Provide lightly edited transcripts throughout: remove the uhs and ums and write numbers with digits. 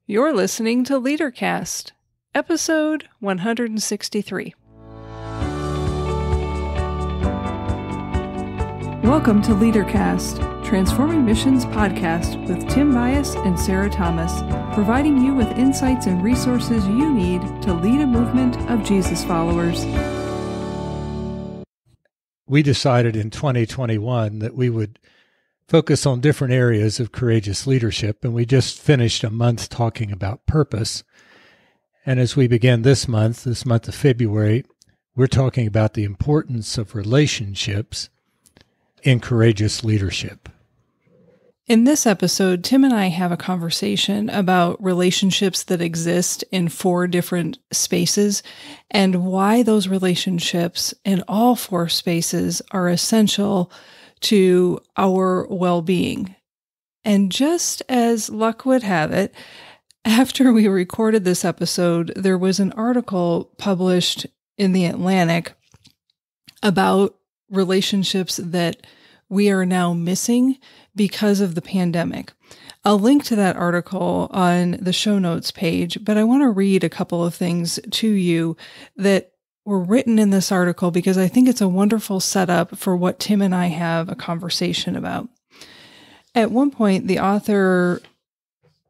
You're listening to LeaderCast, episode 163. Welcome to LeaderCast, Transforming Missions podcast with Tim and Sara Thomas, providing you with insights and resources you need to lead a movement of Jesus followers. We decided in 2021 that we would focus on different areas of courageous leadership, and we just finished a month talking about purpose. And as we begin this month of February, we're talking about the importance of relationships in courageous leadership. In this episode, Tim and I have a conversation about relationships that exist in 4 different spaces and why those relationships in all 4 spaces are essential to our well-being. And just as luck would have it, after we recorded this episode, there was an article published in The Atlantic about relationships that we are now missing because of the pandemic. I'll link to that article on the show notes page, but I want to read a couple of things to you that were written in this article because I think it's a wonderful setup for what Tim and I have a conversation about. At one point, the author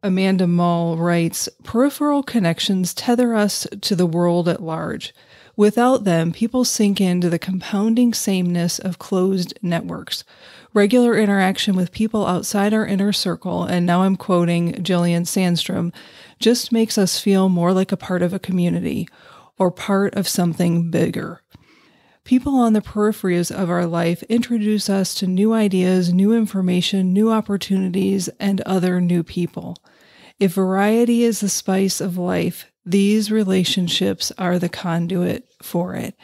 Amanda Mull writes, "Peripheral connections tether us to the world at large. Without them, people sink into the compounding sameness of closed networks. Regular interaction with people outside our inner circle," and now I'm quoting Jillian Sandstrom, "just makes us feel more like a part of a community or part of something bigger. People on the peripheries of our life introduce us to new ideas, new information, new opportunities, and other new people. If variety is the spice of life, these relationships are the conduit for it."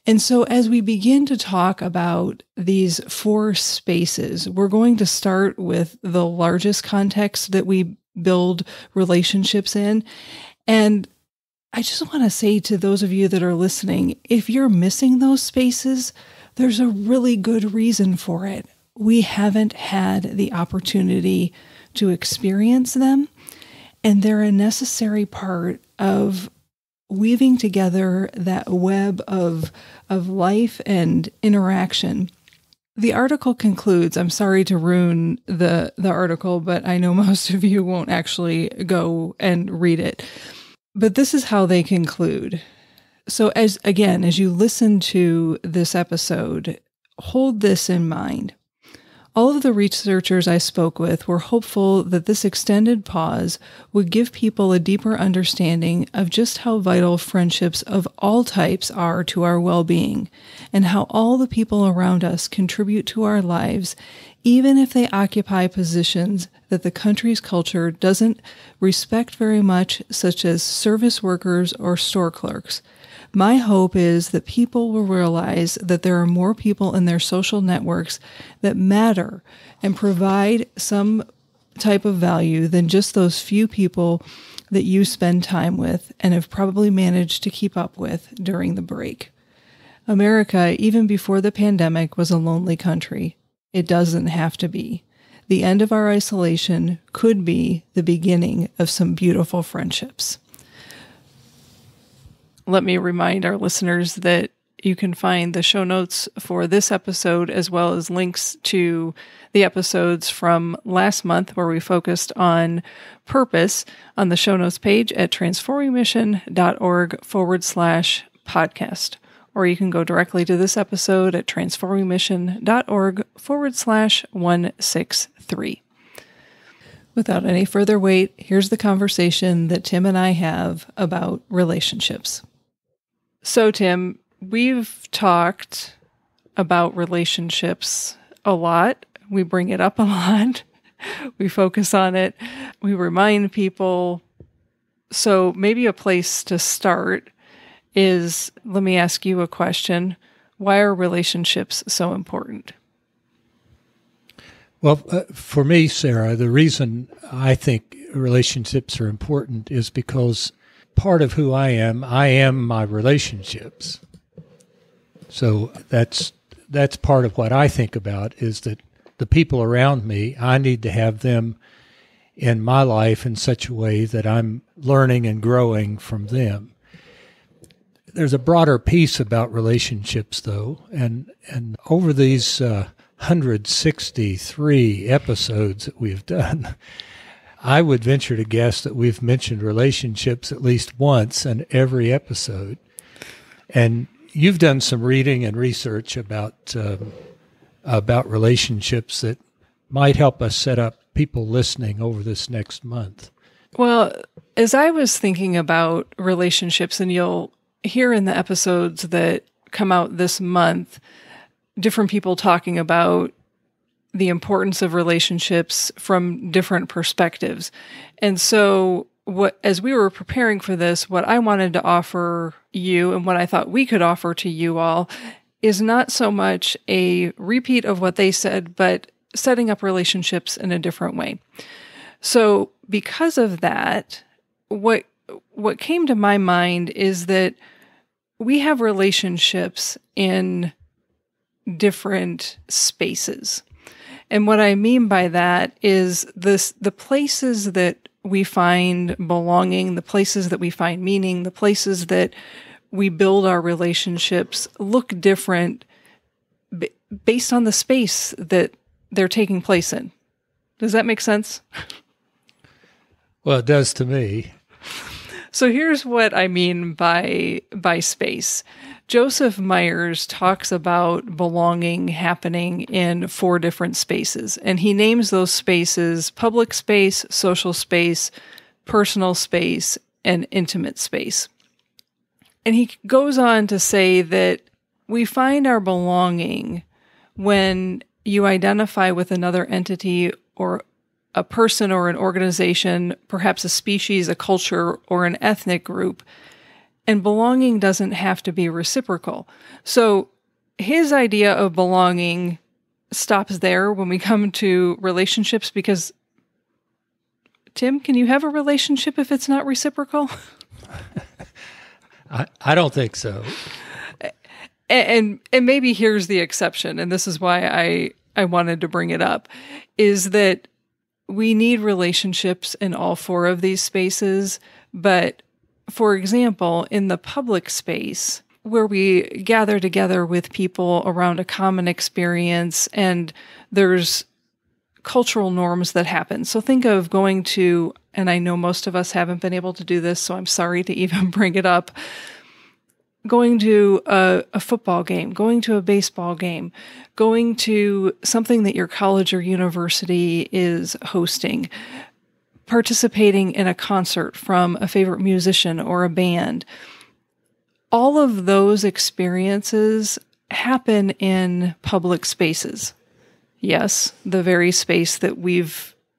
And so as we begin to talk about these 4 spaces, we're going to start with the largest context that we build relationships in. And I just want to say to those of you that are listening, if you're missing those spaces, there's a really good reason for it. We haven't had the opportunity to experience them, and they're a necessary part of weaving together that web of life and interaction. The article concludes, I'm sorry to ruin the article, but I know most of you won't actually go and read it. But this is how they conclude. So as you listen to this episode, hold this in mind. All of the researchers I spoke with were hopeful that this extended pause would give people a deeper understanding of just how vital friendships of all types are to our well-being, and how all the people around us contribute to our lives, even if they occupy positions that the country's culture doesn't respect very much, such as service workers or store clerks. My hope is that people will realize that there are more people in their social networks that matter and provide some type of value than just those few people that you spend time with and have probably managed to keep up with during the break. America, even before the pandemic, was a lonely country. It doesn't have to be. The end of our isolation could be the beginning of some beautiful friendships. Let me remind our listeners that you can find the show notes for this episode as well as links to the episodes from last month where we focused on purpose on the show notes page at transformingmission.org/podcast. Or you can go directly to this episode at transformingmission.org/163. Without any further wait, here's the conversation that Tim and I have about relationships. So, Tim, we've talked about relationships a lot. We bring it up a lot. We focus on it. We remind people. So maybe a place to start is, let me ask you a question. Why are relationships so important? Well, for me, Sarah, the reason I think relationships are important is because part of who I am my relationships. So that's part of what I think about, is that the people around me, I need to have them in my life in such a way that I'm learning and growing from them. There's a broader piece about relationships, though, and over these 163 episodes that we've done, I would venture to guess that we've mentioned relationships at least once in every episode. And you've done some reading and research about relationships that might help us set up people listening over this next month. Well, as I was thinking about relationships, and you'll hear in the episodes that come out this month, different people talking about the importance of relationships from different perspectives. And so as we were preparing for this, what I wanted to offer you and what I thought we could offer to you all is not so much a repeat of what they said, but setting up relationships in a different way. So because of that, what came to my mind is that we have relationships in different spaces. And what I mean by that is the places that we find belonging, the places that we find meaning, the places that we build our relationships look different based on the space that they're taking place in. Does that make sense? Well, it does to me. So here's what I mean by space. Joseph Myers talks about belonging happening in 4 different spaces, and he names those spaces public space, social space, personal space, and intimate space. And he goes on to say that we find our belonging when you identify with another entity or a person or an organization, perhaps a species, a culture, or an ethnic group. And belonging doesn't have to be reciprocal. So his idea of belonging stops there when we come to relationships because, Tim, can you have a relationship if it's not reciprocal? I don't think so. And maybe here's the exception, and this is why I wanted to bring it up, is that we need relationships in all 4 of these spaces, but for example, in the public space, where we gather together with people around a common experience and there's cultural norms that happen. So think of going to, and I know most of us haven't been able to do this, so I'm sorry to even bring it up, going to a football game, going to a baseball game, going to something that your college or university is hosting, participating in a concert from a favorite musician or a band. All of those experiences happen in public spaces. Yes, the very space that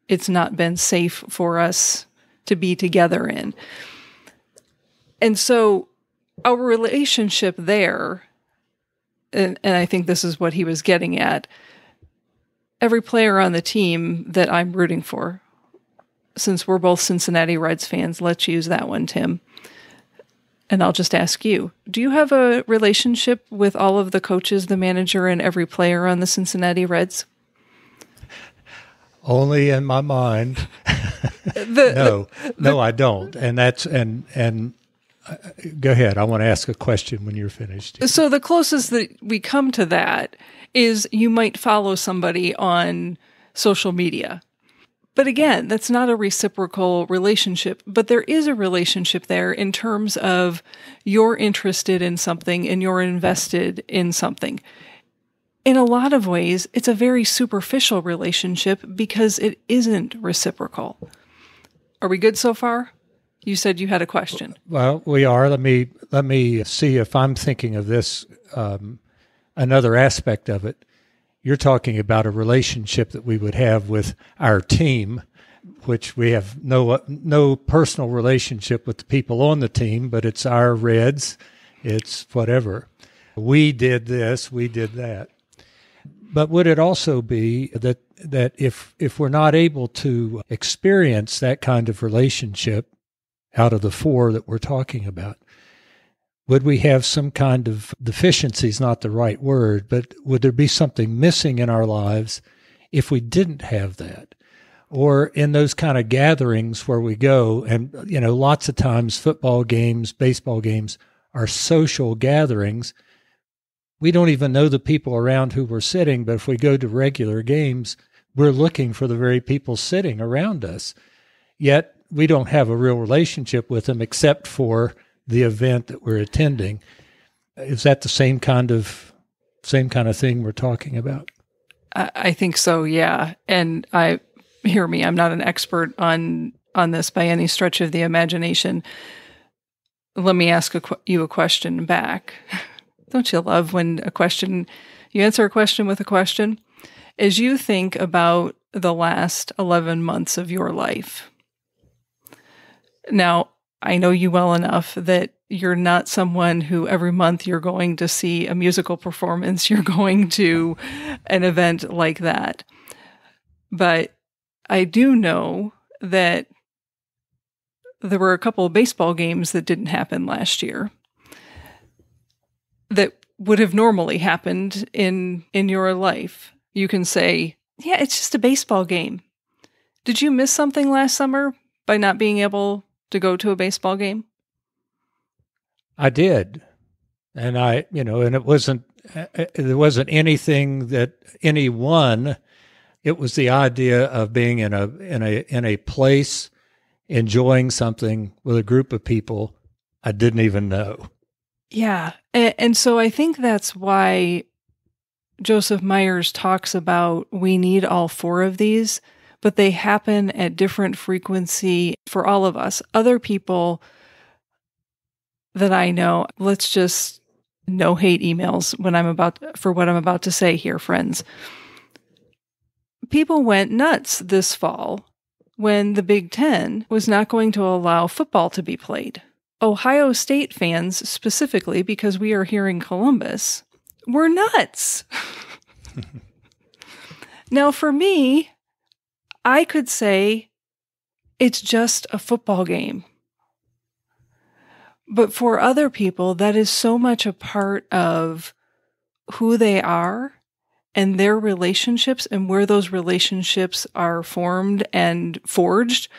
it's not been safe for us to be together in. And so our relationship there, and I think this is what he was getting at, every player on the team that I'm rooting for, since we're both Cincinnati Reds fans, let's use that one, Tim. And I'll just ask you, do you have a relationship with all of the coaches, the manager, and every player on the Cincinnati Reds? Only in my mind. No, I don't. And go ahead. I want to ask a question when you're finished. So the closest that we come to that is you might follow somebody on social media. But again, that's not a reciprocal relationship, but there is a relationship there in terms of you're interested in something and you're invested in something. In a lot of ways, it's a very superficial relationship because it isn't reciprocal. Are we good so far? You said you had a question. Well, we are. Let me see if I'm thinking of this, another aspect of it. You're talking about a relationship that we would have with our team, which we have no personal relationship with the people on the team, but it's our Reds, it's whatever. We did this, we did that. But would it also be that if we're not able to experience that kind of relationship out of the 4 that we're talking about, would we have some kind of deficiency is not the right word, but would there be something missing in our lives if we didn't have that? or in those kind of gatherings where we go, and, lots of times football games, baseball games are social gatherings. We don't even know the people around who we're sitting, but if we go to regular games, we're looking for the very people sitting around us. Yet we don't have a real relationship with them except for the event that we're attending. Is that the same kind of thing we're talking about? I think so, yeah. And hear me, I'm not an expert on this by any stretch of the imagination. Let me ask you a question back. Don't you love when you answer a question with a question? As you think about the last 11 months of your life, now, I know you well enough that you're not someone who every month you're going to see a musical performance, you're going to an event like that. But I do know that there were a couple of baseball games that didn't happen last year that would have normally happened in your life. You can say, yeah, it's just a baseball game. Did you miss something last summer by not being able to go to a baseball game? I did. And and there wasn't anything that anyone, it was the idea of being in a place, enjoying something with a group of people I didn't even know. Yeah. And so I think that's why Joseph Myers talks about we need all four of these, but they happen at different frequency for all of us. Other people that I know, let's just no hate emails for what I'm about to say here, friends. People went nuts this fall when the Big Ten was not going to allow football to be played. Ohio State fans, specifically because we are here in Columbus, were nuts. Now, for me, I could say it's just a football game. But for other people, that is so much a part of who they are and their relationships and where those relationships are formed and forged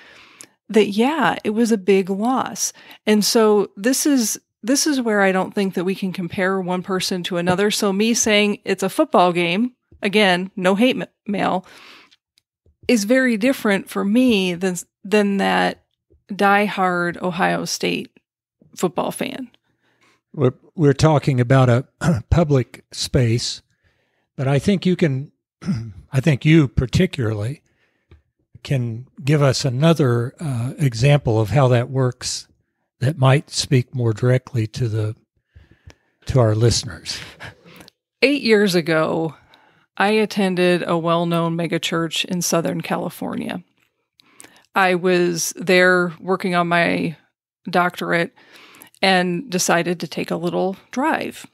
that, yeah, it was a big loss. And so this is where I don't think that we can compare one person to another. So me saying it's a football game, again, no hate mail, is very different for me than that diehard Ohio State football fan. We're talking about a public space, but I think you particularly can give us another example of how that works that might speak more directly to our listeners. 8 years ago, I attended a well-known megachurch in Southern California. I was there working on my doctorate and decided to take a little drive.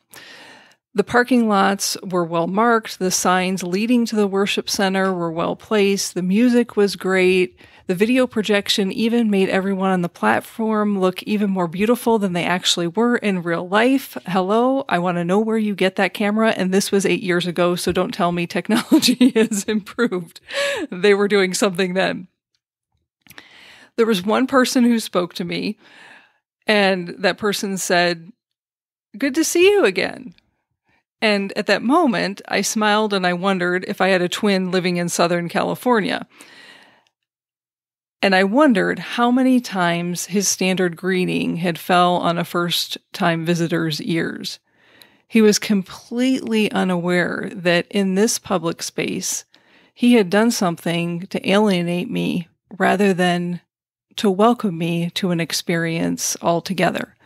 The parking lots were well marked. The signs leading to the worship center were well placed. The music was great. The video projection even made everyone on the platform look even more beautiful than they actually were in real life. Hello, I want to know where you get that camera. And this was 8 years ago, so don't tell me technology has improved. They were doing something then. There was one person who spoke to me, and that person said, "Good to see you again." And at that moment, I smiled and I wondered if I had a twin living in Southern California. And I wondered how many times his standard greeting had fell on a first-time visitor's ears. He was completely unaware that in this public space, he had done something to alienate me rather than to welcome me to an experience altogether.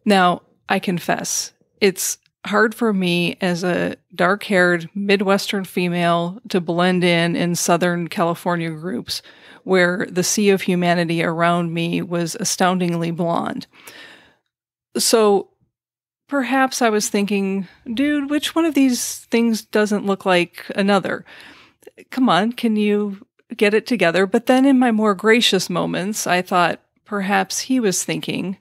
Now, I confess, it's hard for me as a dark-haired Midwestern female to blend in Southern California groups where the sea of humanity around me was astoundingly blonde. So perhaps I was thinking, dude, which one of these things doesn't look like another? Come on, can you get it together? But then in my more gracious moments, I thought perhaps he was thinking,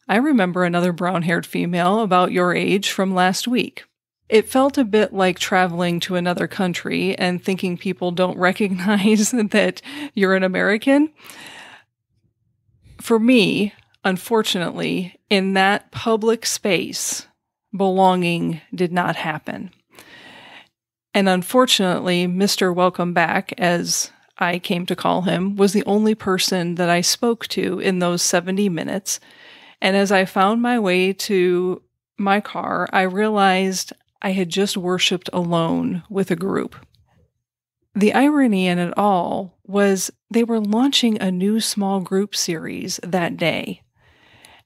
I remember another brown-haired female about your age from last week. It felt a bit like traveling to another country and thinking people don't recognize that you're an American. For me, unfortunately, in that public space, belonging did not happen. And unfortunately, Mr. Welcome Back, as I came to call him, was the only person that I spoke to in those 70 minutes. And as I found my way to my car, I realized I had just worshiped alone with a group. The irony in it all was they were launching a new small group series that day.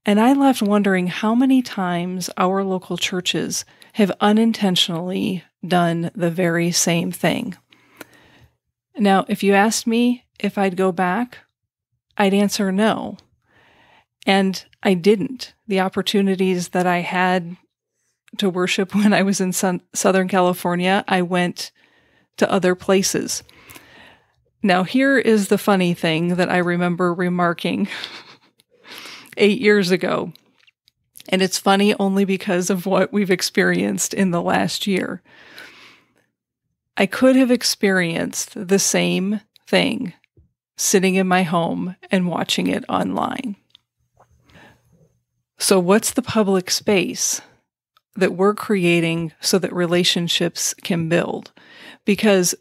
And I left wondering how many times our local churches have unintentionally done the very same thing. Now, if you asked me if I'd go back, I'd answer no. And I didn't. The opportunities that I had to worship when I was in Southern California, I went to other places. Now, here is the funny thing that I remember remarking 8 years ago. And it's funny only because of what we've experienced in the last year. I could have experienced the same thing sitting in my home and watching it online. So what's the public space that we're creating so that relationships can build? Because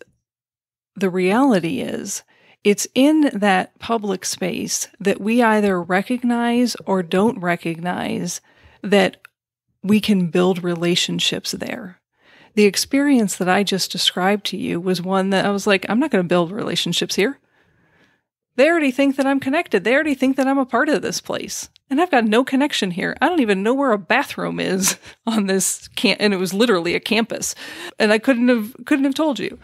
the reality is, it's in that public space that we either recognize or don't recognize that we can build relationships there. The experience that I just described to you was one that I was like, I'm not going to build relationships here. They already think that I'm connected. They already think that I'm a part of this place. And I've got no connection here. I don't even know where a bathroom is on this and it was literally a campus. And I couldn't have told you.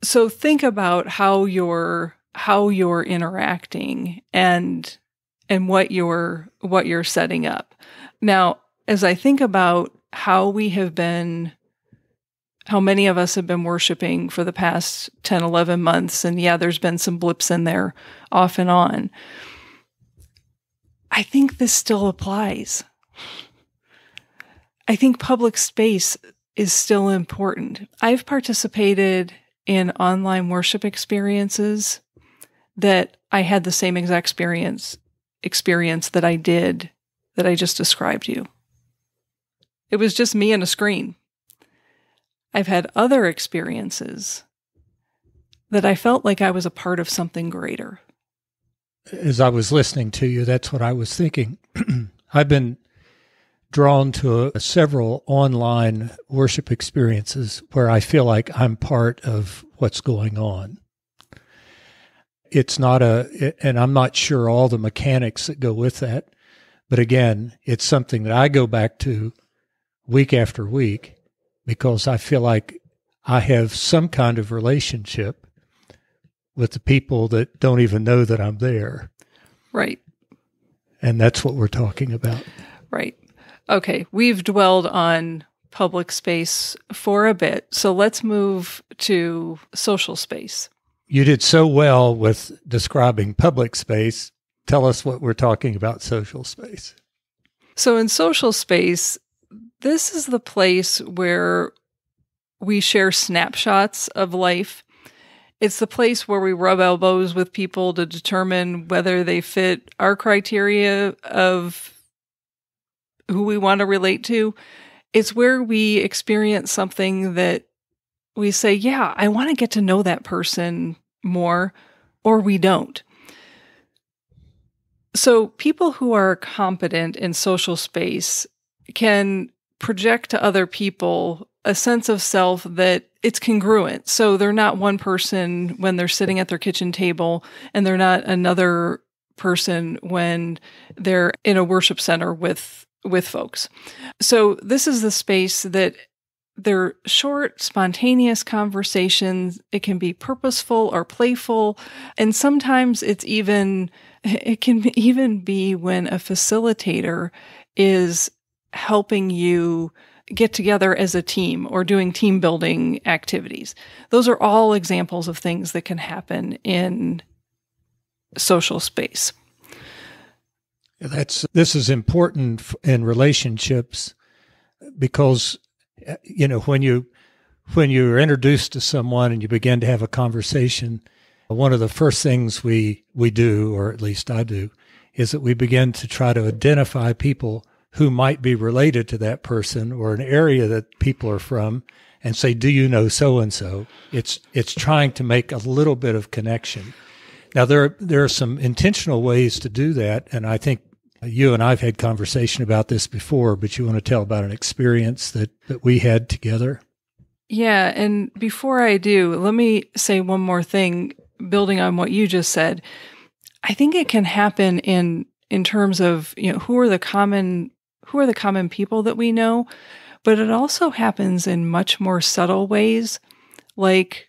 So think about how you're interacting and what you're setting up. Now, as I think about how many of us have been worshiping for the past 10, 11 months, and yeah, there's been some blips in there off and on. I think this still applies. I think public space is still important. I've participated in online worship experiences that I had the same exact experience that I just described to you. It was just me and a screen. I've had other experiences that I felt like I was a part of something greater. As I was listening to you, that's what I was thinking. I've been drawn to several online worship experiences where I feel like I'm part of what's going on. It's not and I'm not sure all the mechanics that go with that, but again, it's something that I go back to week after week because I feel like I have some kind of relationship with the people that don't even know that I'm there. Right. And that's what we're talking about. Right. Okay. We've dwelled on public space for a bit, so let's move to social space. You did so well with describing public space. Tell us what we're talking about social space. So in social space, this is the place where we share snapshots of life. It's the place where we rub elbows with people to determine whether they fit our criteria of who we want to relate to. It's where we experience something that we say, yeah, I want to get to know that person more, or we don't. So people who are competent in social space can project to other people a sense of self that it's congruent. So they're not one person when they're sitting at their kitchen table, and they're not another person when they're in a worship center with folks. So this is the space that they're short, spontaneous conversations. It can be purposeful or playful. And sometimes it can even be when a facilitator is helping you get together as a team or doing team building activities. Those are all examples of things that can happen in social space. This is important in relationships because When you're introduced to someone and you begin to have a conversation, one of the first things we do, or at least I do, is that we begin to try to identify people who might be related to that person or an area that people are from and say, do you know so-and-so? It's trying to make a little bit of connection. Now, there are some intentional ways to do that, and I think you and I have had conversation about this before, but you want to tell about an experience that we had together? Yeah, and before I do, let me say one more thing, building on what you just said. I think it can happen in terms of, who are the common people that we know, but it also happens in much more subtle ways. Like,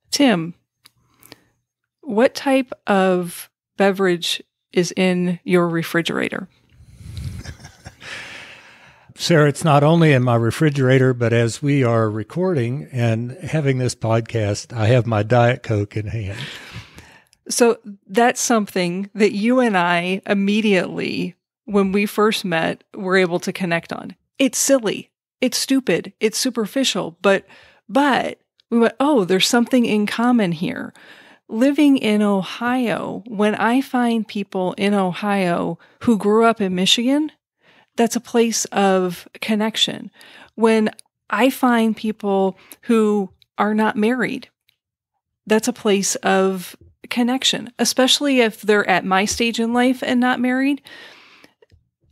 Tim, what type of beverage is in your refrigerator? Sara, it's not only in my refrigerator, but as we are recording and having this podcast, I have my Diet Coke in hand. So that's something that you and I immediately, when we first met, were able to connect on. It's silly. It's stupid. It's superficial. But we went, oh, there's something in common here. Living in Ohio, when I find people in Ohio who grew up in Michigan, that's a place of connection. When I find people who are not married, that's a place of connection, especially if they're at my stage in life and not married.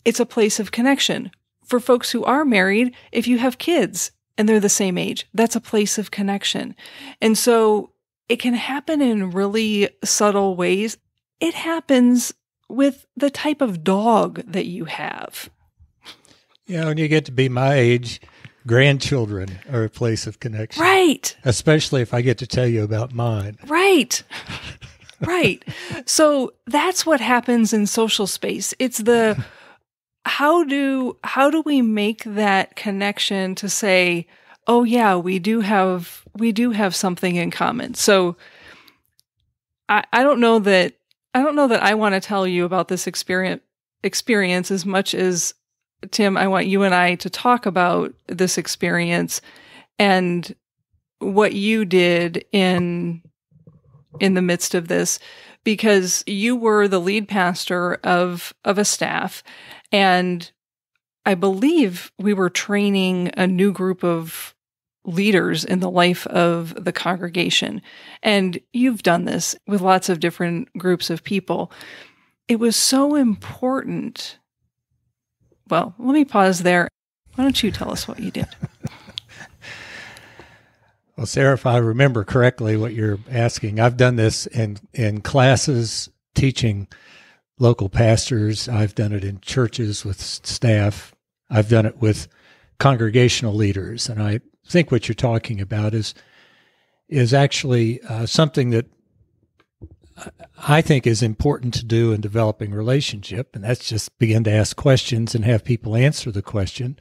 It's a place of connection. For folks who are married, if you have kids and they're the same age, that's a place of connection. And so it can happen in really subtle ways. It happens with the type of dog that you have. When you get to be my age, grandchildren are a place of connection. Right. Especially if I get to tell you about mine. Right. Right. So that's what happens in social space. It's the how do we make that connection to say, oh yeah, we do have something in common. So I don't know that I want to tell you about this experience as much as, Tim, I want you and I to talk about this experience and what you did in the midst of this, because you were the lead pastor of a staff, and I believe we were training a new group of leaders in the life of the congregation. And you've done this with lots of different groups of people. It was so important. Well, let me pause there. Why don't you tell us what you did? Well, Sara, if I remember correctly what you're asking, I've done this in classes, teaching local pastors. I've done it in churches with staff. I've done it with congregational leaders. And I think what you're talking about is actually something that I think is important to do in developing relationship, and that's just begin to ask questions and have people answer the question.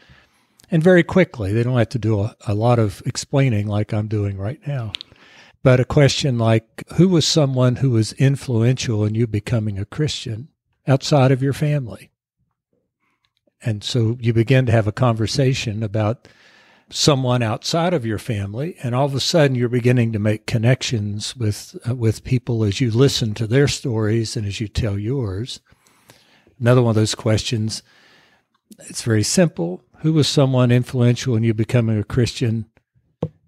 And very quickly, they don't have to do a lot of explaining like I'm doing right now. But a question like, who was someone who was influential in you becoming a Christian outside of your family? And so you begin to have a conversation about someone outside of your family, and all of a sudden you're beginning to make connections with people as you listen to their stories and as you tell yours. Another one of those questions, it's very simple. Who was someone influential in you becoming a Christian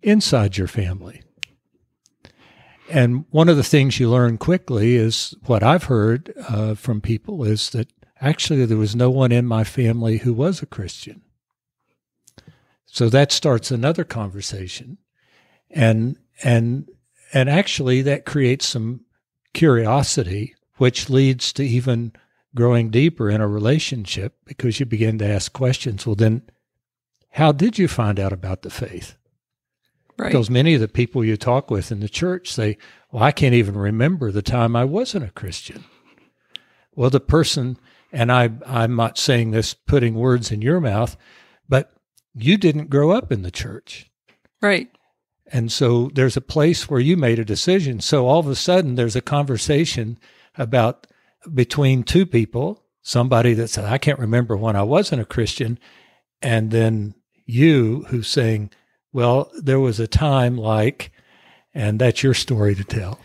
inside your family? And one of the things you learn quickly is what I've heard from people is that actually there was no one in my family who was a Christian. So that starts another conversation. And actually that creates some curiosity, which leads to even growing deeper in a relationship, because you begin to ask questions. Well, then how did you find out about the faith? Right. Because many of the people you talk with in the church say, well, I can't even remember the time I wasn't a Christian. Well, the person, and I'm not saying this putting words in your mouth, but you didn't grow up in the church. Right. And so there's a place where you made a decision. So all of a sudden there's a conversation about between two people, somebody that said, I can't remember when I wasn't a Christian. And then you who's saying, well, there was a time like, and that's your story to tell.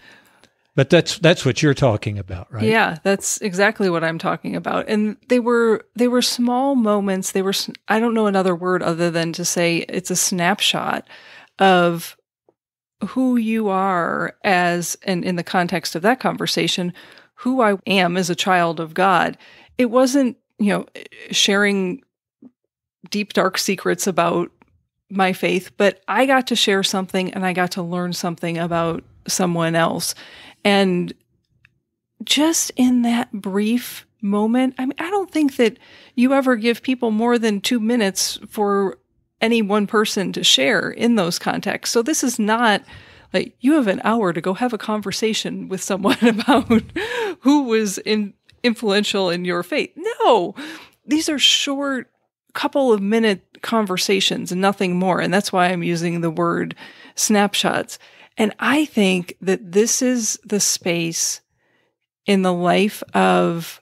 But that's what you're talking about, right? Yeah, that's exactly what I'm talking about. And they were small moments. They were, I don't know another word other than to say it's a snapshot of who you are as, and in the context of that conversation, who I am as a child of God. It wasn't, sharing deep, dark secrets about my faith, but I got to share something and I got to learn something about someone else. And just in that brief moment, I mean, I don't think that you ever give people more than 2 minutes for any one person to share in those contexts. So this is not like you have an hour to go have a conversation with someone about who was influential in your faith. No, these are short couple of minute conversations and nothing more. And that's why I'm using the word snapshots. And I think that this is the space in the life of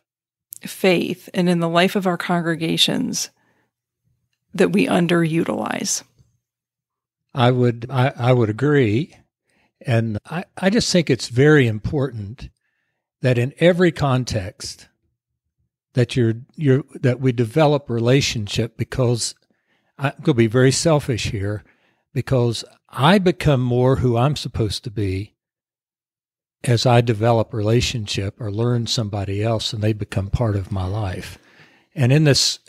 faith and in the life of our congregations that we underutilize. I would agree. And I just think it's very important that in every context that that we develop relationship, because I'm going to be very selfish here, because I become more who I'm supposed to be as I develop relationship or learn somebody else, and they become part of my life. And in this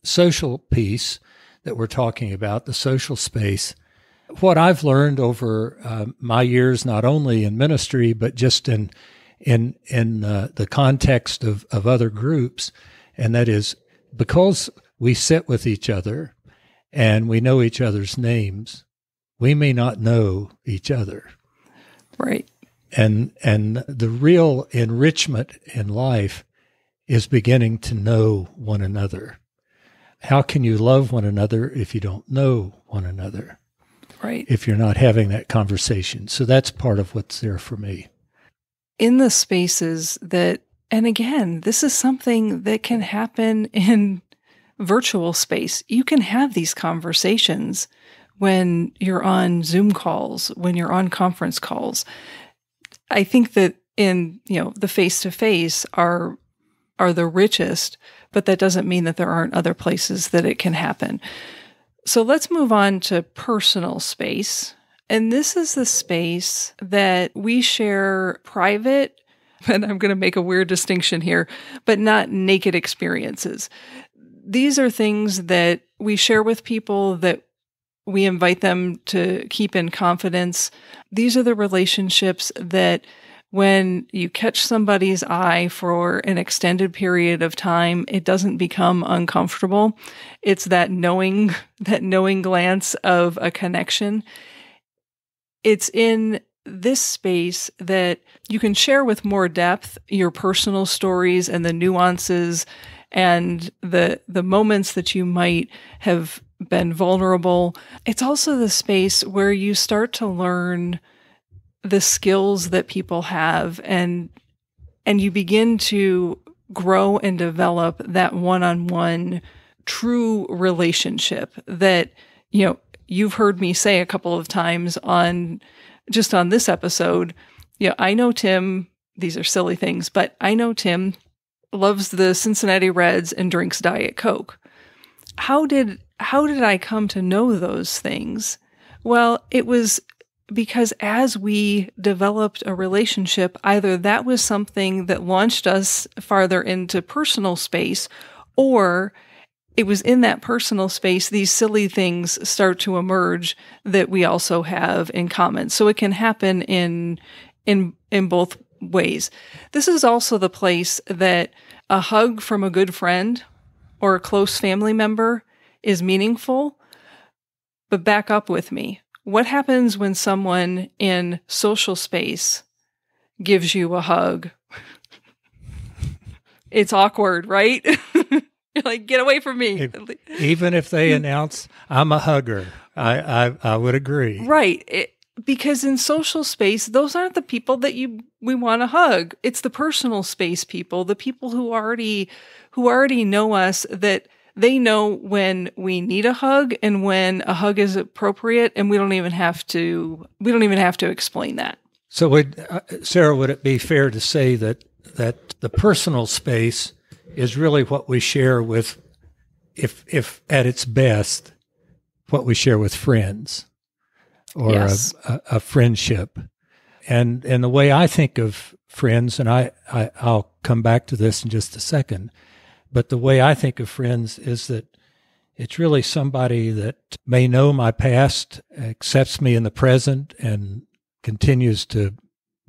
social piece that we're talking about, the social space, what I've learned over my years, not only in ministry but just in the context of other groups, and that is because we sit with each other and we know each other's names, we may not know each other. Right. And the real enrichment in life is beginning to know one another. How can you love one another if you don't know one another? Right. If you're not having that conversation. So that's part of what's there for me. In the spaces that, and again, this is something that can happen in virtual space. You can have these conversations when you're on Zoom calls, when you're on conference calls. I think that in, the face-to-face are the richest, but that doesn't mean that there aren't other places that it can happen. So let's move on to personal space. And this is the space that we share private, and I'm going to make a weird distinction here, but not naked experiences. These are things that we share with people that we invite them to keep in confidence. These are the relationships that when you catch somebody's eye for an extended period of time, it doesn't become uncomfortable. It's that knowing glance of a connection. It's in this space that you can share with more depth your personal stories and the nuances and the moments that you might have been vulnerable. It's also the space where you start to learn the skills that people have, and you begin to grow and develop that one-on-one true relationship that, you've heard me say a couple of times on this episode. I know Tim, these are silly things, but I know Tim loves the Cincinnati Reds and drinks Diet Coke. How did I come to know those things? Well, it was because as we developed a relationship, either that was something that launched us farther into personal space, or it was in that personal space these silly things start to emerge that we also have in common. So it can happen in both ways. This is also the place that a hug from a good friend or a close family member is meaningful. But back up with me. What happens when someone in social space gives you a hug? It's awkward, right? You're like, get away from me. Even if they announce, I'm a hugger, I would agree. Right. Because in social space, those aren't the people that we want to hug. It's the personal space people, the people who already know us, that They know when we need a hug and when a hug is appropriate, and we don't even have to explain that. So Sarah, would it be fair to say that the personal space is really what we share with, if at its best, what we share with friends or Yes. a friendship? And the way I think of friends, and I'll come back to this in just a second, but the way I think of friends is that it's really somebody that may know my past, accepts me in the present, and continues to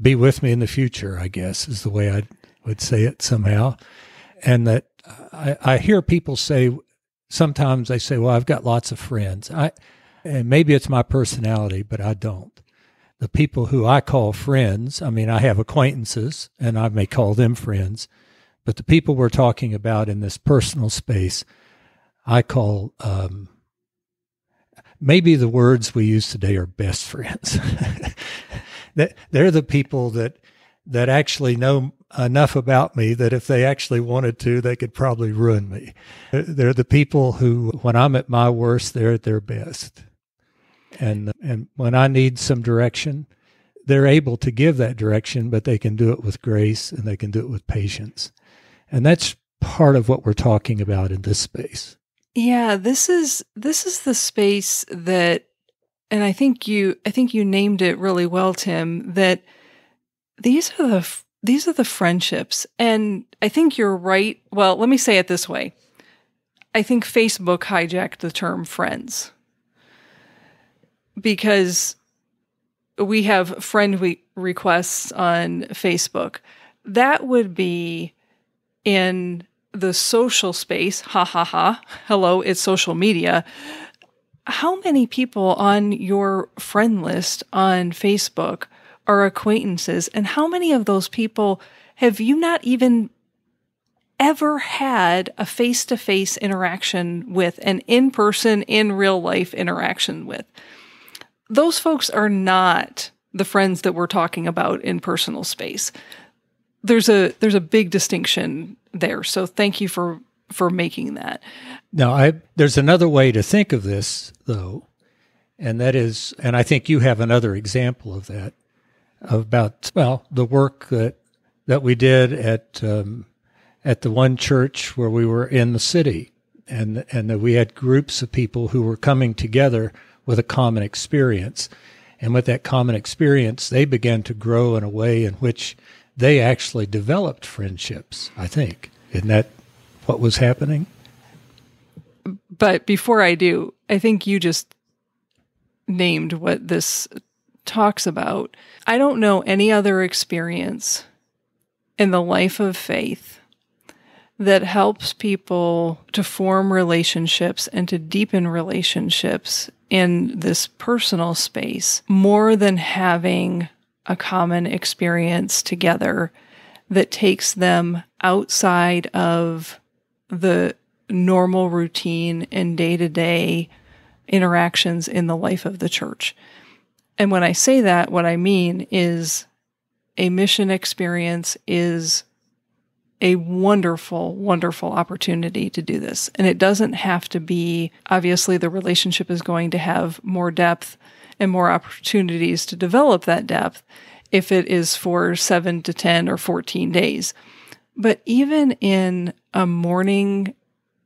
be with me in the future, I guess, is the way I would say it somehow. And that I hear people say, sometimes they say, well, I've got lots of friends. And maybe it's my personality, but I don't. The people who I call friends, I mean, I have acquaintances, and I may call them friends, but the people we're talking about in this personal space, I call, maybe the words we use today are best friends. They're the people that actually know enough about me that if they actually wanted to, they could probably ruin me. They're the people who, when I'm at my worst, they're at their best. And when I need some direction, they're able to give that direction, but they can do it with grace and they can do it with patience. And that's part of what we're talking about in this space. Yeah, this is the space that, and I think you named it really well, Tim, that these are the friendships. And I think you're right. Well, let me say it this way. I think Facebook hijacked the term friends, because we have friend requests on Facebook. That would be in the social space. Ha ha ha. Hello, it's social media. How many people on your friend list on Facebook are acquaintances? And how many of those people have you not even ever had a face-to-face interaction with, an in-person, in real life interaction with? Those folks are not the friends that we're talking about in personal space. There's a big distinction there. So thank you for making that. Now, there's another way to think of this, though, and that is, and I think you have another example of that, about, well, the work that we did at the one church where we were in the city, and that we had groups of people who were coming together with a common experience. And with that common experience, they began to grow in a way in which they actually developed friendships, I think. Isn't that what was happening? But before I do, I think you just named what this talks about. I don't know any other experience in the life of faith that helps people to form relationships and to deepen relationships in this personal space more than having a common experience together that takes them outside of the normal routine and day-to-day interactions in the life of the church. And when I say that, what I mean is a mission experience is a wonderful, wonderful opportunity to do this. And it doesn't have to be, obviously the relationship is going to have more depth and more opportunities to develop that depth if it is for 7 to 10 or 14 days. But even in a morning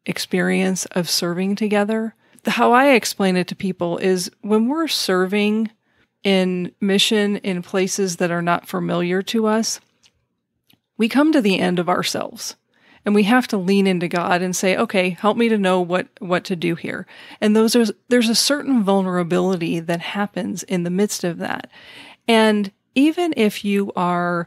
experience of serving together, how I explain it to people is when we're serving in mission in places that are not familiar to us, we come to the end of ourselves and we have to lean into God and say, okay, help me to know what to do here. And there's a certain vulnerability that happens in the midst of that. And even if you are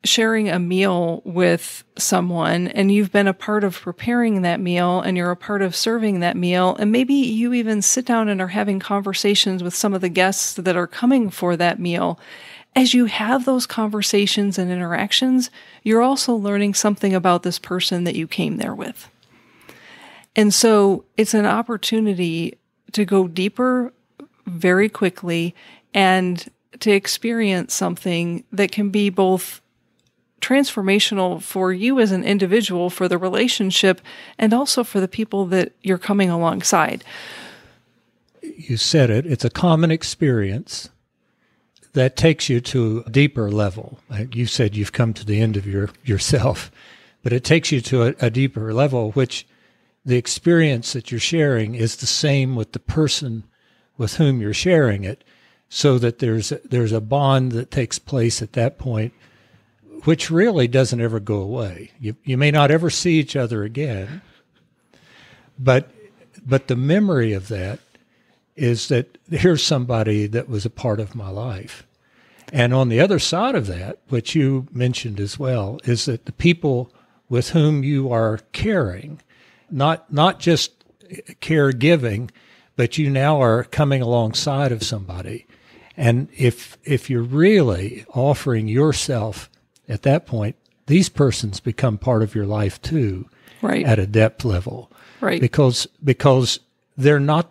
sharing a meal with someone and you've been a part of preparing that meal and you're a part of serving that meal, and maybe you even sit down and are having conversations with some of the guests that are coming for that meal, as you have those conversations and interactions, you're also learning something about this person that you came there with. And so it's an opportunity to go deeper very quickly and to experience something that can be both transformational for you as an individual, for the relationship, and also for the people that you're coming alongside. You said it. It's a common experience that takes you to a deeper level. You said you've come to the end of yourself, but it takes you to a deeper level, which the experience that you're sharing is the same with the person with whom you're sharing it, so that there's a bond that takes place at that point, which really doesn't ever go away. You may not ever see each other again, but the memory of that is that here's somebody that was a part of my life. And on the other side of that, which you mentioned as well, is that the people with whom you are caring, not just caregiving, but you now are coming alongside of somebody. And if you're really offering yourself at that point, these persons become part of your life too, right, at a depth level. Right. Because they're not,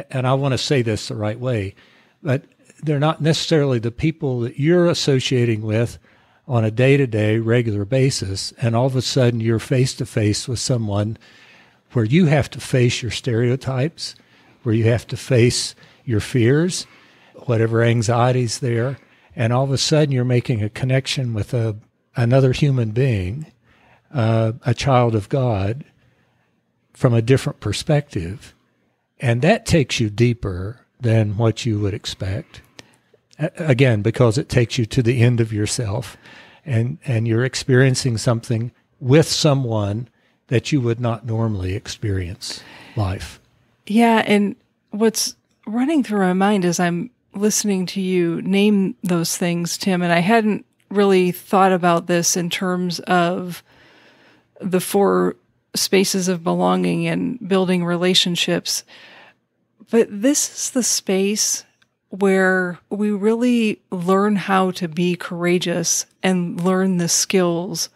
and I want to say this the right way, but they're not necessarily the people that you're associating with on a day-to-day regular basis, and all of a sudden you're face-to-face with someone where you have to face your stereotypes, where you have to face your fears, whatever anxieties there, and all of a sudden you're making a connection with another human being, a child of God, from a different perspective. And that takes you deeper than what you would expect. Again, because it takes you to the end of yourself, and you're experiencing something with someone that you would not normally experience life. Yeah, and what's running through my mind as I'm listening to you name those things, Tim, and I hadn't really thought about this in terms of the 4 spaces of belonging and building relationships, but this is the space where we really learn how to be courageous and learn the skills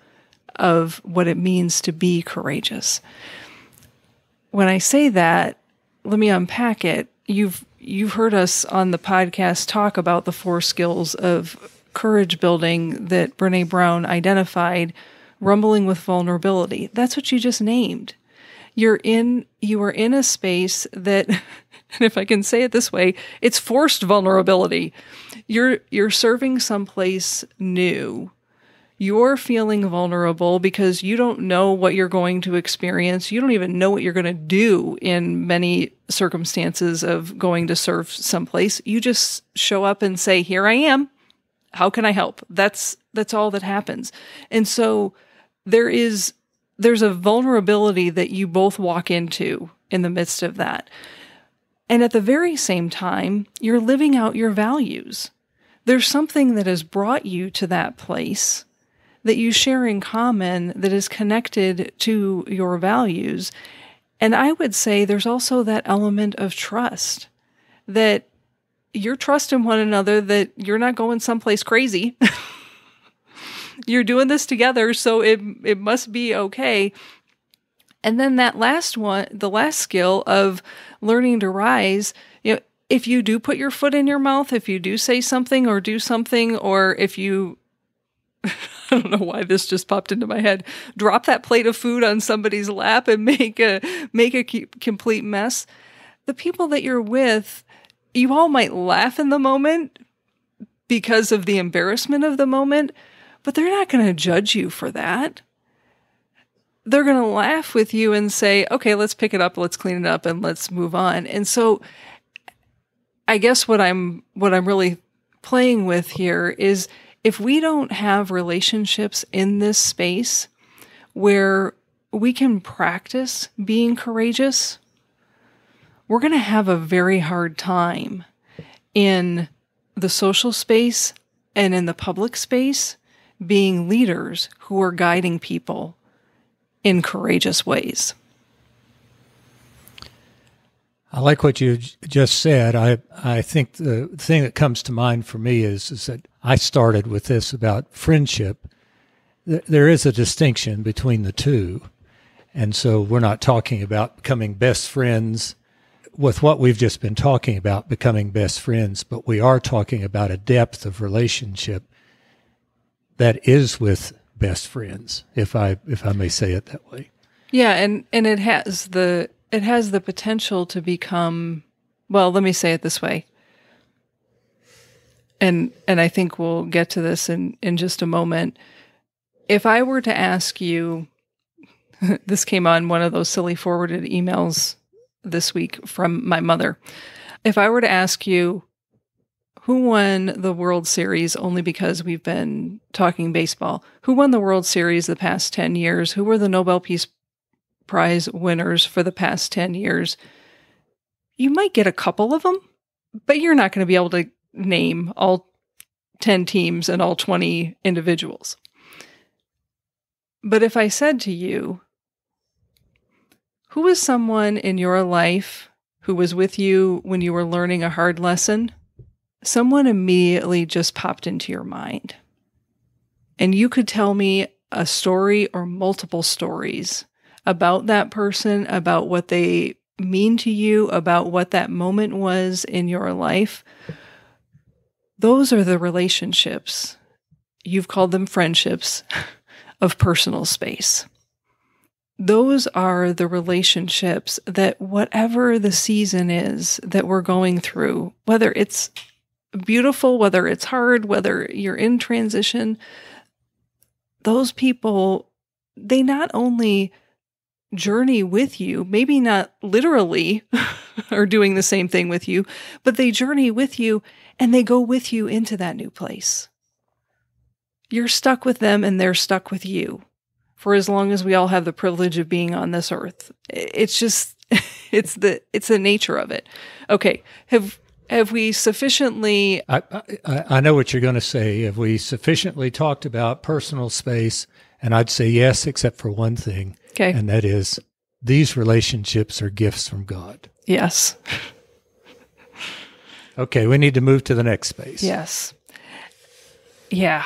of what it means to be courageous. When I say that, let me unpack it. You've heard us on the podcast talk about the 4 skills of courage building that Brené Brown identified, rumbling with vulnerability. That's what you just named. You are in a space that, and if I can say it this way, it's forced vulnerability. You're serving someplace new. You're feeling vulnerable because you don't know what you're going to experience. You don't even know what you're going to do in many circumstances of going to serve someplace. You just show up and say, "Here I am. How can I help?" That's all that happens. And so there's a vulnerability that you both walk into in the midst of that. And at the very same time, you're living out your values. There's something that has brought you to that place that you share in common that is connected to your values. And I would say there's also that element of trust, that you're trusting one another, that you're not going someplace crazy. You're doing this together, so it must be okay. And then that last one, the last skill of learning to rise, if you do put your foot in your mouth, if you do say something or do something, or if you, I don't know why this just popped into my head, drop that plate of food on somebody's lap and make a complete mess. The people that you're with, you all might laugh in the moment because of the embarrassment of the moment, but they're not going to judge you for that. They're going to laugh with you and say, "Okay, let's pick it up, let's clean it up, and let's move on." And so I guess what I'm really playing with here is, if we don't have relationships in this space where we can practice being courageous, we're going to have a very hard time in the social space and in the public space being leaders who are guiding people in courageous ways. I like what you just said. I think the thing that comes to mind for me is that I started with this about friendship. There is a distinction between the two. And so we're not talking about becoming best friends with what we've just been talking about, becoming best friends, but we are talking about a depth of relationship that is with best friends, if I may say it that way. Yeah, and it has the potential to become, well, let me say it this way. And I think we'll get to this in just a moment. If I were to ask you, this came on one of those silly forwarded emails this week from my mother. If I were to ask you who won the World Series, only because we've been talking baseball, who won the World Series the past 10 years? Who were the Nobel Peace Prize winners for the past 10 years? You might get a couple of them, but you're not going to be able to name all 10 teams and all 20 individuals. But if I said to you, who is someone in your life who was with you when you were learning a hard lesson? Someone immediately just popped into your mind. And you could tell me a story or multiple stories about that person, about what they mean to you, about what that moment was in your life. Those are the relationships, you've called them friendships, of personal space. Those are the relationships that whatever the season is that we're going through, whether it's beautiful, whether it's hard, whether you're in transition, those people, they not only journey with you, maybe not literally or doing the same thing with you, but they journey with you and they go with you into that new place. You're stuck with them and they're stuck with you for as long as we all have the privilege of being on this earth. It's just, it's the nature of it. Okay. Have we sufficiently... I know what you're going to say. Have we sufficiently talked about personal space? And I'd say yes, except for one thing. Okay. And that is, these relationships are gifts from God. Yes. Okay, we need to move to the next space. Yes. Yeah.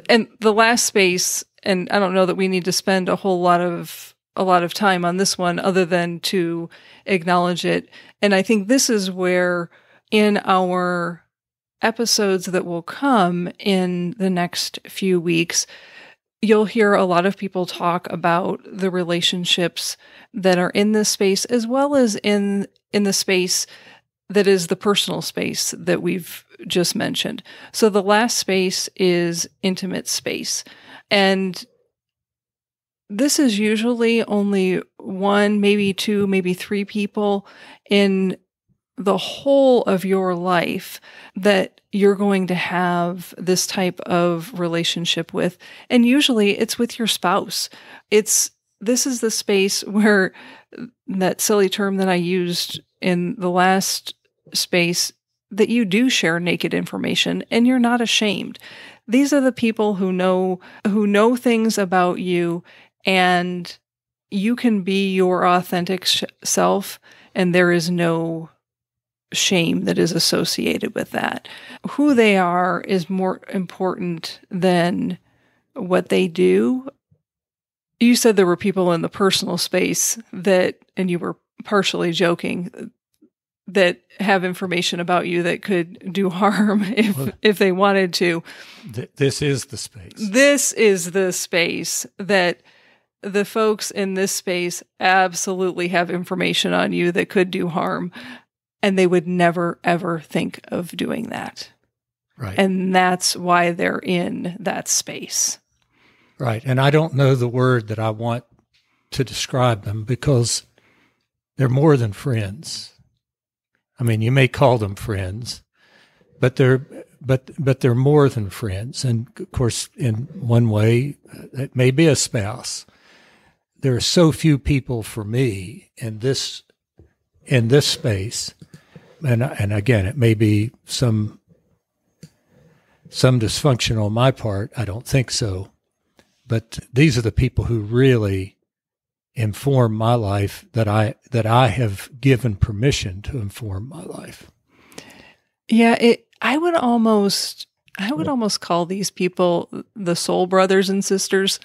And the last space, and I don't know that we need to spend a lot of time on this one other than to acknowledge it. And I think this is where in our episodes that will come in the next few weeks, you'll hear a lot of people talk about the relationships that are in this space, as well as in the space that is the personal space that we've just mentioned. So the last space is intimate space. And this is usually only one, maybe two, maybe three people in the whole of your life that you're going to have this type of relationship with. And usually it's with your spouse. This is the space where that silly term that I used in the last space, that you do share naked information and you're not ashamed. These are the people who know things about you, and you can be your authentic self, and there is no shame that is associated with that. Who they are is more important than what they do. You said there were people in the personal space that, and you were partially joking, that have information about you that could do harm if they wanted to. This is the space. This is the space that the folks in this space absolutely have information on you that could do harm, and they would never, ever think of doing that. Right. And that's why they're in that space. Right. And I don't know the word that I want to describe them, because they're more than friends. I mean, you may call them friends, but they're more than friends. And of course, in one way, it may be a spouse. There are so few people for me in this space, and again, it may be some dysfunction on my part. I don't think so, but these are the people who really inform my life, that I have given permission to inform my life. Yeah, I would almost call these people the soul brothers and sisters.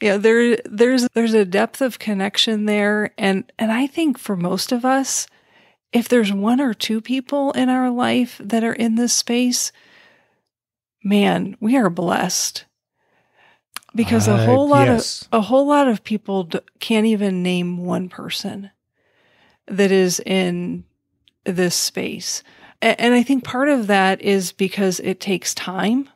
Yeah, there's a depth of connection there, and I think for most of us, if there's one or two people in our life that are in this space, man, we are blessed. Because a Yes. whole lot of people can't even name one person that is in this space. And I think part of that is because it takes time.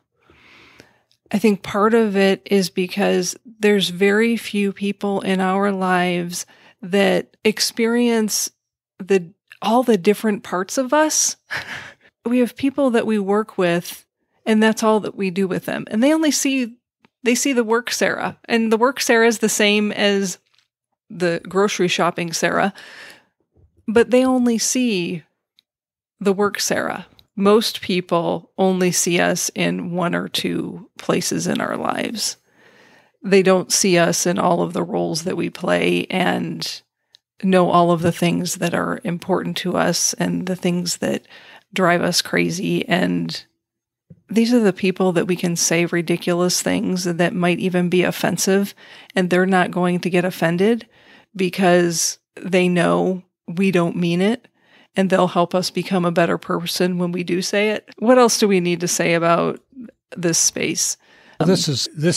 I think part of it is because there's very few people in our lives that experience all the different parts of us. We have people that we work with, and that's all that we do with them. And they see the work Sara, and the work Sara is the same as the grocery shopping Sara, but they only see the work Sara. Most people only see us in one or two places in our lives. They don't see us in all of the roles that we play and know all of the things that are important to us and the things that drive us crazy. And these are the people that we can say ridiculous things that might even be offensive, and they're not going to get offended because they know we don't mean it, and they'll help us become a better person when we do say it. What else do we need to say about this space? This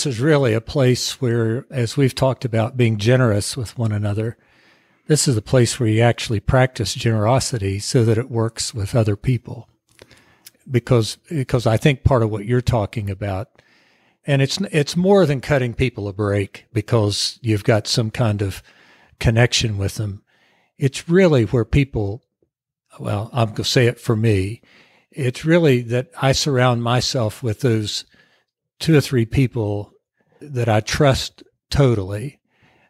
is really a place where, as we've talked about being generous with one another, this is a place where you actually practice generosity so that it works with other people. Because I think part of what you're talking about, and it's more than cutting people a break because you've got some kind of connection with them. It's really where people, well, I'm going to say it for me, it's really that I surround myself with those 2 or 3 people that I trust totally.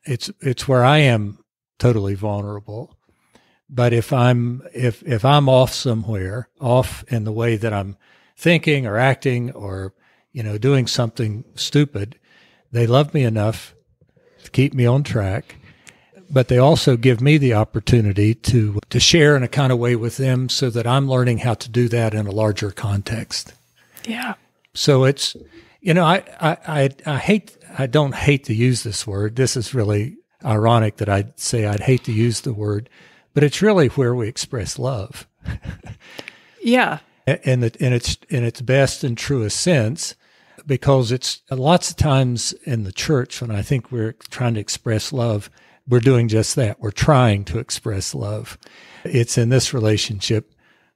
It's where I am totally vulnerable. But if I'm off somewhere, off in the way that I'm thinking or acting or, doing something stupid, they love me enough to keep me on track. But they also give me the opportunity to share in a kind of way with them so that I'm learning how to do that in a larger context. Yeah. So it's, I don't hate to use this word. This is really ironic that I'd say I'd hate to use the word, but it's really where we express love. Yeah. In its best and truest sense, because it's lots of times in the church when I think we're trying to express love, we're doing just that. We're trying to express love. It's in this relationship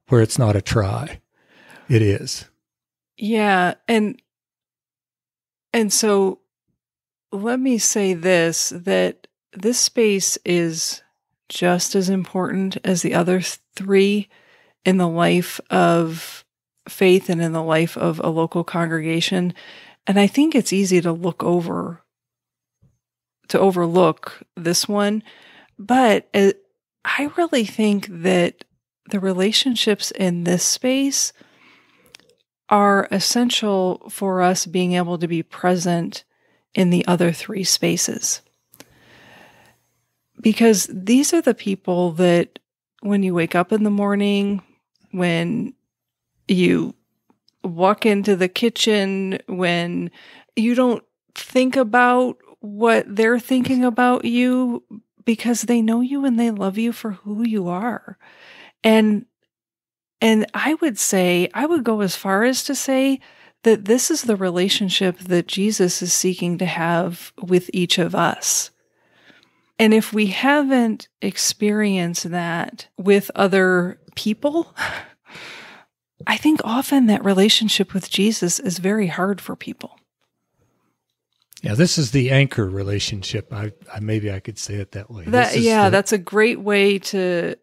where it's not a try. It is. Yeah. And so let me say this, that this space is just as important as the other 3 in the life of faith and in the life of a local congregation. And I think it's easy to overlook this one. But I really think that the relationships in this space are essential for us being able to be present in the other 3 spaces. Because these are the people that when you wake up in the morning, when you walk into the kitchen, when you don't think about what they're thinking about you, because they know you and they love you for who you are. And I would go as far as to say that this is the relationship that Jesus is seeking to have with each of us. And if we haven't experienced that with other people, I think often that relationship with Jesus is very hard for people. Yeah, this is the anchor relationship. I maybe I could say it that way. That's a great way to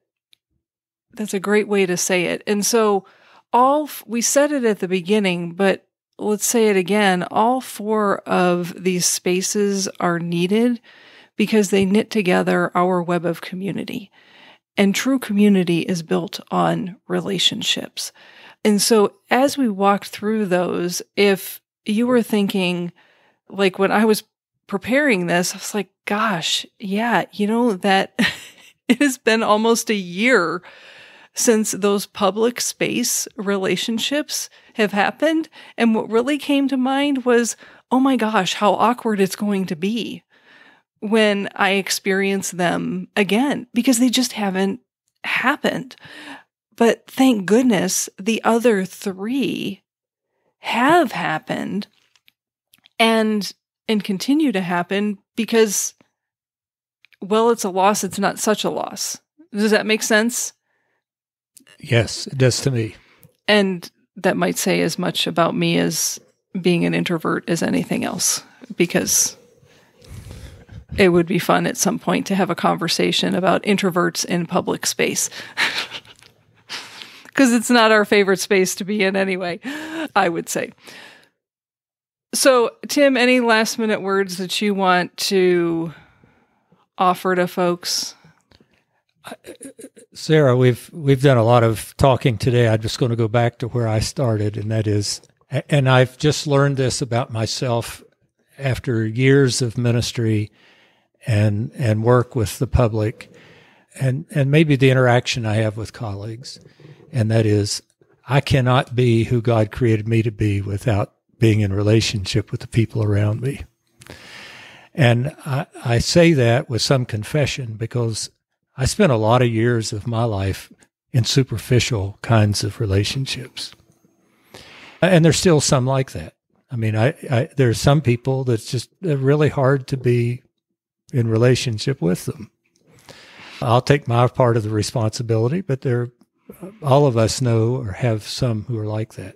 say it. And so we said it at the beginning, but let's say it again. All 4 of these spaces are needed because they knit together our web of community. And true community is built on relationships. And so as we walked through those, if you were thinking, like when I was preparing this, I was like, gosh, yeah, that it has been almost a year since those public space relationships have happened. And what really came to mind was, oh my gosh, how awkward it's going to be when I experience them again, because they just haven't happened. But thank goodness the other 3 have happened and continue to happen because, well, it's a loss. It's not such a loss. Does that make sense? Yes, it does to me. And that might say as much about me as being an introvert as anything else, because it would be fun at some point to have a conversation about introverts in public space. Because it's not our favorite space to be in anyway, I would say. So, Tim, any last minute words that you want to offer to folks? Sara, we've done a lot of talking today. I'm just going to go back to where I started, and that is, and I've just learned this about myself after years of ministry and work with the public, and maybe the interaction I have with colleagues, and that is, I cannot be who God created me to be without being in relationship with the people around me. And I say that with some confession because I spent a lot of years of my life in superficial kinds of relationships. And there's still some like that. I mean, there's some people that's just really hard to be in relationship with them. I'll take my part of the responsibility, but all of us know or have some who are like that.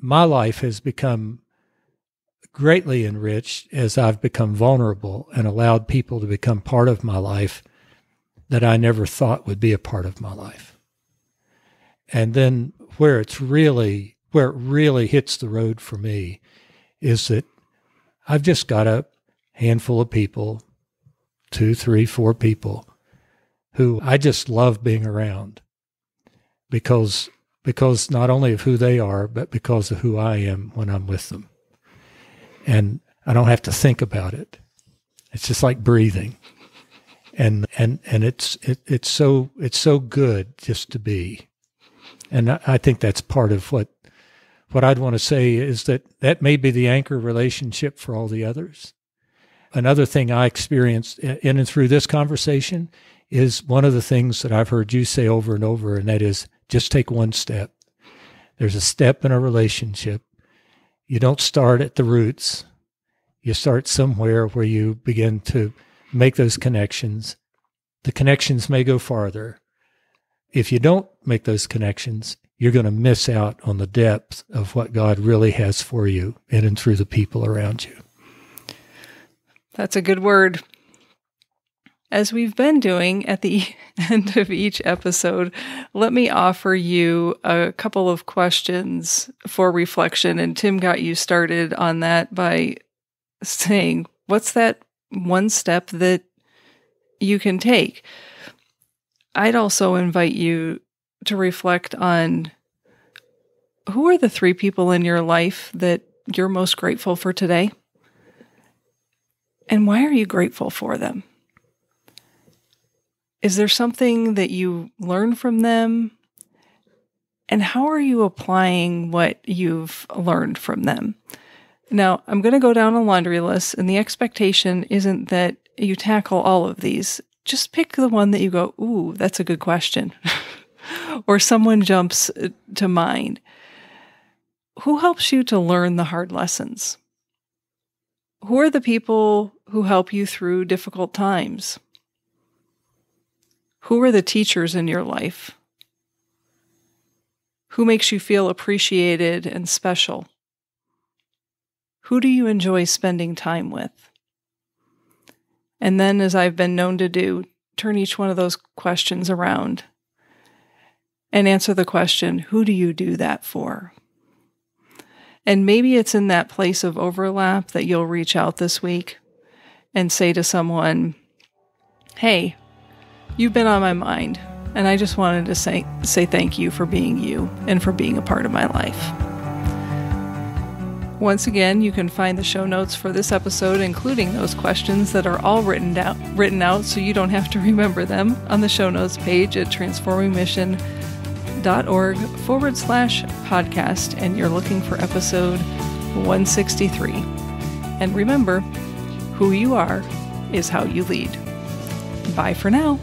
My life has become greatly enriched as I've become vulnerable and allowed people to become part of my life that I never thought would be a part of my life. And then where it really hits the road for me is that I've just got a handful of people, 2, 3, 4 people, who I just love being around because not only of who they are, but because of who I am when I'm with them. And I don't have to think about it. It's just like breathing. And it's so good just to be. And I think that's part of what I'd want to say is that may be the anchor relationship for all the others. Another thing I experienced in and through this conversation is one of the things that I've heard you say over and over, and that is just take one step. There's a step in a relationship. You don't start at the roots. You start somewhere where you begin to make those connections. The connections may go farther. If you don't make those connections, you're going to miss out on the depth of what God really has for you in and through the people around you. That's a good word. As we've been doing at the end of each episode, let me offer you a couple of questions for reflection. And Tim got you started on that by saying, what's that one step that you can take? I'd also invite you to reflect on who are the 3 people in your life that you're most grateful for today? And why are you grateful for them? Is there something that you learned from them? And how are you applying what you've learned from them? Now, I'm going to go down a laundry list, and the expectation isn't that you tackle all of these. Just pick the one that you go, ooh, that's a good question. Or someone jumps to mind. Who helps you to learn the hard lessons? Who are the people who help you through difficult times? Who are the teachers in your life? Who makes you feel appreciated and special? Who do you enjoy spending time with? And then, as I've been known to do, turn each one of those questions around and answer the question, who do you do that for? And maybe it's in that place of overlap that you'll reach out this week and say to someone, hey, you've been on my mind, and I just wanted to say thank you for being you and for being a part of my life. Once again, you can find the show notes for this episode, including those questions that are all written out so you don't have to remember them, on the show notes page at transformingmission.org/podcast, and you're looking for episode 163. And remember, who you are is how you lead. Bye for now.